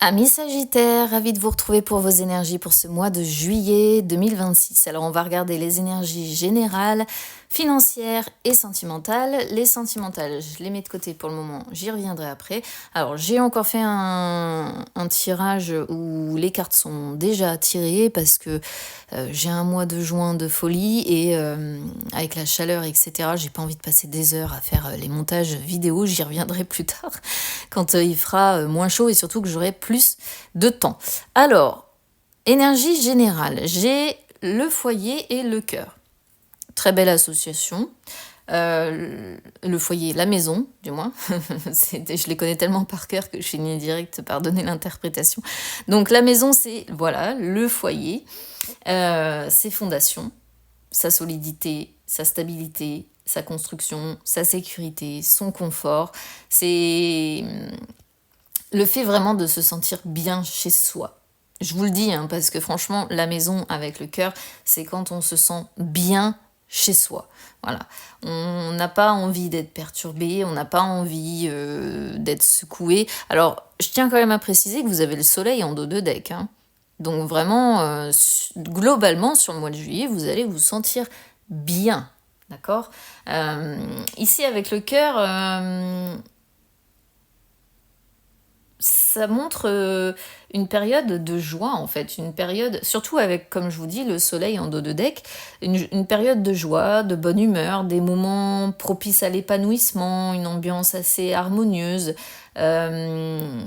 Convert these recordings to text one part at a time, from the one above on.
Amis Sagittaires, ravi de vous retrouver pour vos énergies pour ce mois de juillet 2026. Alors on va regarder les énergies générales, financières et sentimentales. Les sentimentales, je les mets de côté pour le moment, j'y reviendrai après. Alors j'ai encore fait un tirage où les cartes sont déjà tirées parce que j'ai un mois de juin de folie et avec la chaleur, etc., j'ai pas envie de passer des heures à faire les montages vidéo, j'y reviendrai plus tard quand il fera moins chaud et surtout que j'aurai plus de temps. Alors, énergie générale, j'ai le foyer et le cœur. Très belle association. Le foyer, la maison, du moins. Je les connais tellement par cœur que je finis direct par donner l'interprétation. Donc la maison, c'est voilà le foyer, ses fondations, sa solidité, sa stabilité, sa construction, sa sécurité, son confort. C'est le fait vraiment de se sentir bien chez soi. Je vous le dis, parce que franchement, la maison avec le cœur, c'est quand on se sent bien chez soi. Voilà. On n'a pas envie d'être perturbé, on n'a pas envie d'être secoué. Alors, je tiens quand même à préciser que vous avez le soleil en dos de deck. Donc vraiment, globalement, sur le mois de juillet, vous allez vous sentir bien. D'accord ? Ici, avec le cœur, ça montre une période de joie, en fait. Une période, surtout avec, comme je vous dis, le soleil en dos de deck, une période de joie, de bonne humeur, des moments propices à l'épanouissement, une ambiance assez harmonieuse. Une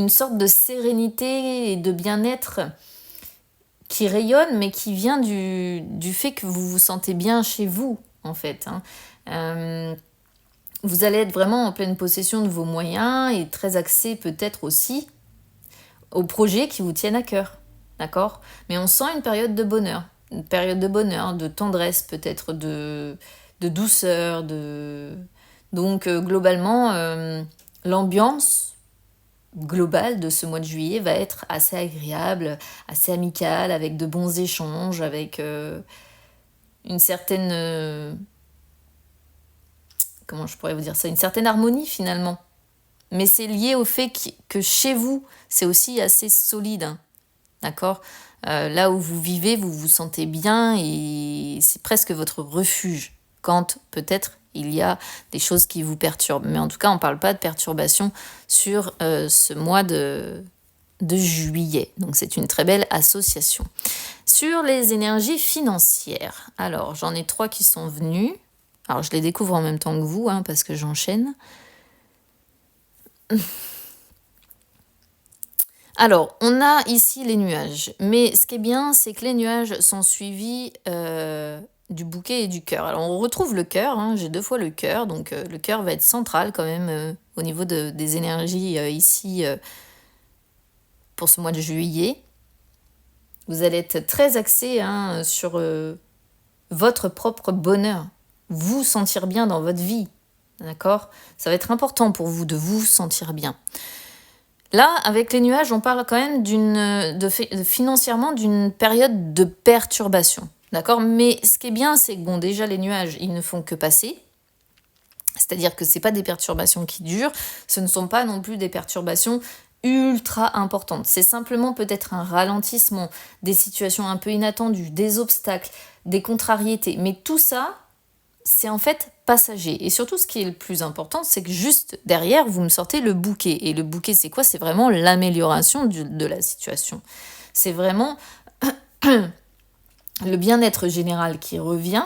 sorte de sérénité et de bien-être qui rayonne, mais qui vient du fait que vous vous sentez bien chez vous, en fait. Vous allez être vraiment en pleine possession de vos moyens et très axé peut-être aussi aux projets qui vous tiennent à cœur, d'accord ? Mais on sent une période de bonheur, de tendresse peut-être, de douceur, Donc globalement, l'ambiance globale de ce mois de juillet va être assez agréable, assez amicale, avec de bons échanges, avec une certaine... comment je pourrais vous dire ça ? Une certaine harmonie finalement. Mais c'est lié au fait que chez vous, c'est aussi assez solide, d'accord ? Là où vous vivez, vous vous sentez bien et c'est presque votre refuge quand peut-être il y a des choses qui vous perturbent. Mais en tout cas, on ne parle pas de perturbation sur ce mois de juillet. Donc c'est une très belle association. Sur les énergies financières, alors j'en ai 3 qui sont venues. Alors je les découvre en même temps que vous, parce que j'enchaîne. Alors, on a ici les nuages, mais ce qui est bien, c'est que les nuages sont suivis du bouquet et du cœur. Alors, on retrouve le cœur, j'ai 2 fois le cœur, donc le cœur va être central quand même au niveau des énergies ici pour ce mois de juillet. Vous allez être très axé sur votre propre bonheur, vous sentir bien dans votre vie, d'accord ? Ça va être important pour vous de vous sentir bien. Là, avec les nuages, on parle quand même financièrement d'une période de perturbation, d'accord ? Mais ce qui est bien, c'est que déjà les nuages, ils ne font que passer. C'est-à-dire que ce n'est pas des perturbations qui durent, ce ne sont pas non plus des perturbations ultra importantes. C'est simplement peut-être un ralentissement, des situations un peu inattendues, des obstacles, des contrariétés. Mais tout ça, c'est en fait passager. Et surtout, ce qui est le plus important, c'est que juste derrière, vous me sortez le bouquet. Et le bouquet, c'est quoi ? C'est vraiment l'amélioration de la situation. C'est vraiment le bien-être général qui revient,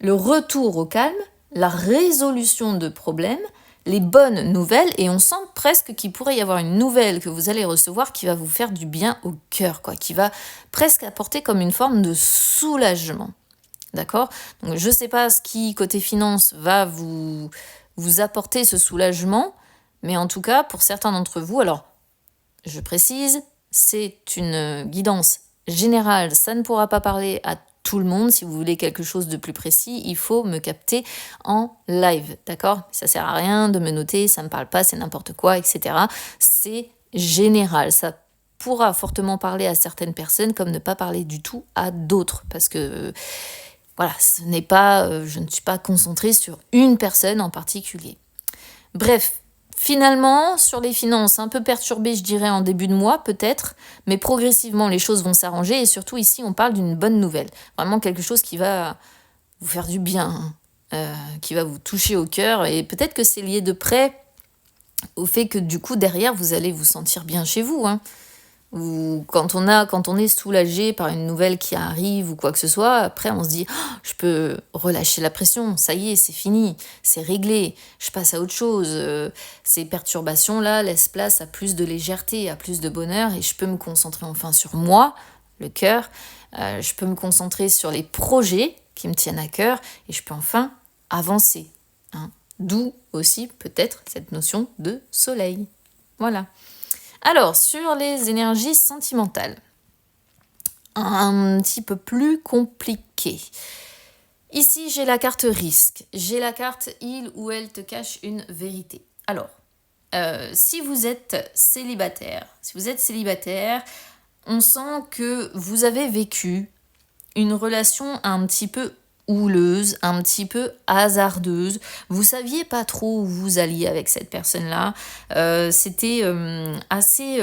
le retour au calme, la résolution de problèmes, les bonnes nouvelles, et on sent presque qu'il pourrait y avoir une nouvelle que vous allez recevoir qui va vous faire du bien au cœur, qui va presque apporter comme une forme de soulagement. D'accord ? Donc, je ne sais pas ce qui, côté finance, va vous apporter ce soulagement, mais en tout cas, pour certains d'entre vous, alors, je précise, c'est une guidance générale, ça ne pourra pas parler à tout le monde. Si vous voulez quelque chose de plus précis, il faut me capter en live, d'accord ? Ça sert à rien de me noter, ça ne me parle pas, c'est n'importe quoi, etc. C'est général, ça pourra fortement parler à certaines personnes, comme ne pas parler du tout à d'autres, parce que... voilà, je ne suis pas concentrée sur une personne en particulier. Bref, Finalement, sur les finances, un peu perturbé, je dirais, en début de mois, peut-être, mais progressivement, les choses vont s'arranger. Et surtout, ici, on parle d'une bonne nouvelle. Vraiment quelque chose qui va vous faire du bien, hein, qui va vous toucher au cœur. Et peut-être que c'est lié de près au fait que, du coup, derrière, vous allez vous sentir bien chez vous, hein. Ou quand on est soulagé par une nouvelle qui arrive ou quoi que ce soit, après on se dit oh, je peux relâcher la pression, ça y est, c'est fini, c'est réglé, je passe à autre chose. Ces perturbations-là laissent place à plus de légèreté, à plus de bonheur et je peux me concentrer enfin sur moi, le cœur, je peux me concentrer sur les projets qui me tiennent à cœur et je peux enfin avancer, hein. D'où aussi peut-être cette notion de soleil. Voilà. Alors, sur les énergies sentimentales, un petit peu plus compliqué. Ici, j'ai la carte risque. J'ai la carte il ou elle te cache une vérité. Alors, si vous êtes célibataire, on sent que vous avez vécu une relation un petit peu houleuse, un petit peu hasardeuse. Vous saviez pas trop où vous alliez avec cette personne-là. C'était assez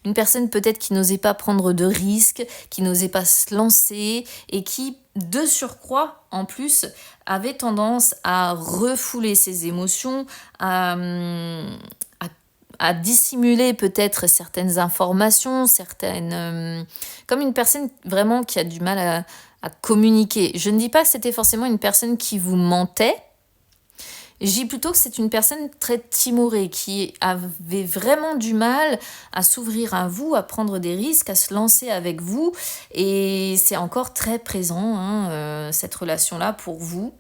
une personne peut-être qui n'osait pas prendre de risques, qui n'osait pas se lancer et qui, de surcroît, en plus, avait tendance à refouler ses émotions, à dissimuler peut-être certaines informations, comme une personne vraiment qui a du mal à communiquer. Je ne dis pas que c'était forcément une personne qui vous mentait, je dis plutôt que c'est une personne très timorée, qui avait vraiment du mal à s'ouvrir à vous, à prendre des risques, à se lancer avec vous, et c'est encore très présent, hein, cette relation-là pour vous.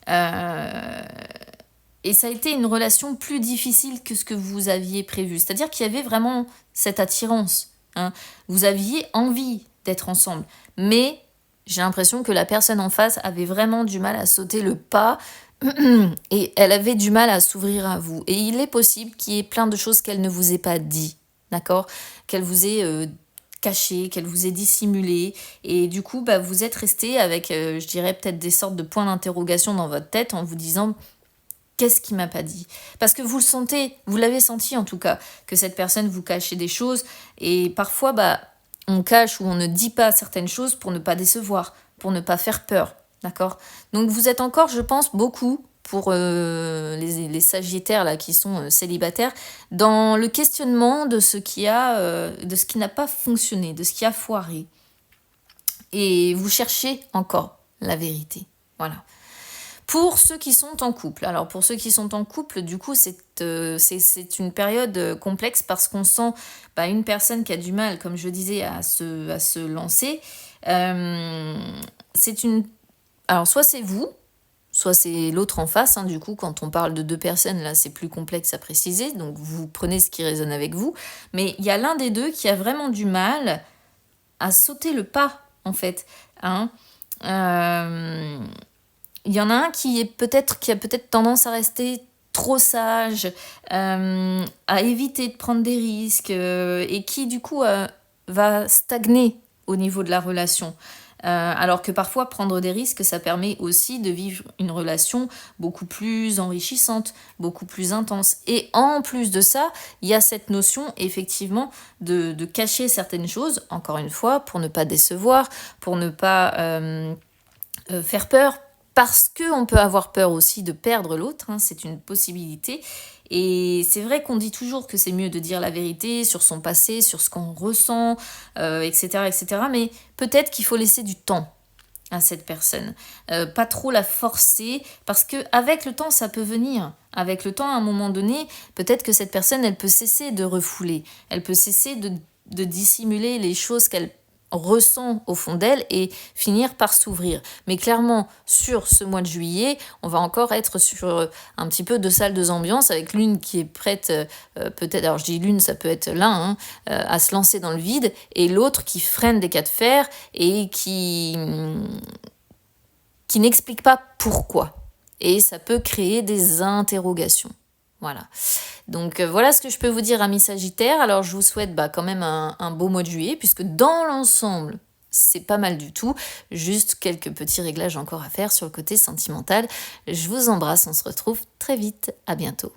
Euh, Et ça a été une relation plus difficile que ce que vous aviez prévu. C'est-à-dire qu'il y avait vraiment cette attirance, hein. Vous aviez envie d'être ensemble. Mais j'ai l'impression que la personne en face avait vraiment du mal à sauter le pas et elle avait du mal à s'ouvrir à vous. Et il est possible qu'il y ait plein de choses qu'elle ne vous ait pas dit, d'accord ? Qu'elle vous ait caché, qu'elle vous ait dissimulé. Et du coup, bah, vous êtes resté avec, je dirais, peut-être des sortes de points d'interrogation dans votre tête en vous disant... Qu'est-ce qu'il m'a pas dit ? Parce que vous le sentez, vous l'avez senti en tout cas, que cette personne vous cachait des choses. Et parfois, bah, on cache ou on ne dit pas certaines choses pour ne pas décevoir, pour ne pas faire peur. D'accord ? Donc vous êtes encore, je pense, beaucoup pour les sagittaires là, qui sont célibataires, dans le questionnement de ce qui n'a pas fonctionné, de ce qui a foiré. Et vous cherchez encore la vérité. Voilà. Pour ceux qui sont en couple, alors pour ceux qui sont en couple, du coup, c'est une période complexe parce qu'on sent une personne qui a du mal, comme je disais, à se lancer. Alors, soit c'est vous, soit c'est l'autre en face. Hein, du coup, quand on parle de deux personnes, là, c'est plus complexe à préciser. Donc, vous prenez ce qui résonne avec vous. Mais il y a l'un des deux qui a vraiment du mal à sauter le pas, en fait. Hein. Il y en a un qui a peut-être tendance à rester trop sage, à éviter de prendre des risques et qui du coup va stagner au niveau de la relation. Alors que parfois prendre des risques, ça permet aussi de vivre une relation beaucoup plus enrichissante, beaucoup plus intense. Et en plus de ça, il y a cette notion effectivement de cacher certaines choses, encore une fois, pour ne pas décevoir, pour ne pas faire peur, parce qu'on peut avoir peur aussi de perdre l'autre, hein, c'est une possibilité. Et c'est vrai qu'on dit toujours que c'est mieux de dire la vérité sur son passé, sur ce qu'on ressent, etc., etc. Mais peut-être qu'il faut laisser du temps à cette personne. Pas trop la forcer, parce qu'avec le temps, ça peut venir. Avec le temps, à un moment donné, peut-être que cette personne, elle peut cesser de refouler. Elle peut cesser de dissimuler les choses qu'elle ressent au fond d'elle et finir par s'ouvrir. Mais clairement, sur ce mois de juillet, on va encore être sur un petit peu deux salles, deux ambiances, avec l'une qui est prête, peut-être, alors je dis l'une, ça peut être l'un, hein, à se lancer dans le vide, et l'autre qui freine des cas de fer et qui n'explique pas pourquoi. Et ça peut créer des interrogations. Voilà. Donc voilà ce que je peux vous dire, amis Sagittaires. Alors je vous souhaite quand même un beau mois de juillet, puisque dans l'ensemble, c'est pas mal du tout. Juste quelques petits réglages encore à faire sur le côté sentimental. Je vous embrasse, on se retrouve très vite. À bientôt.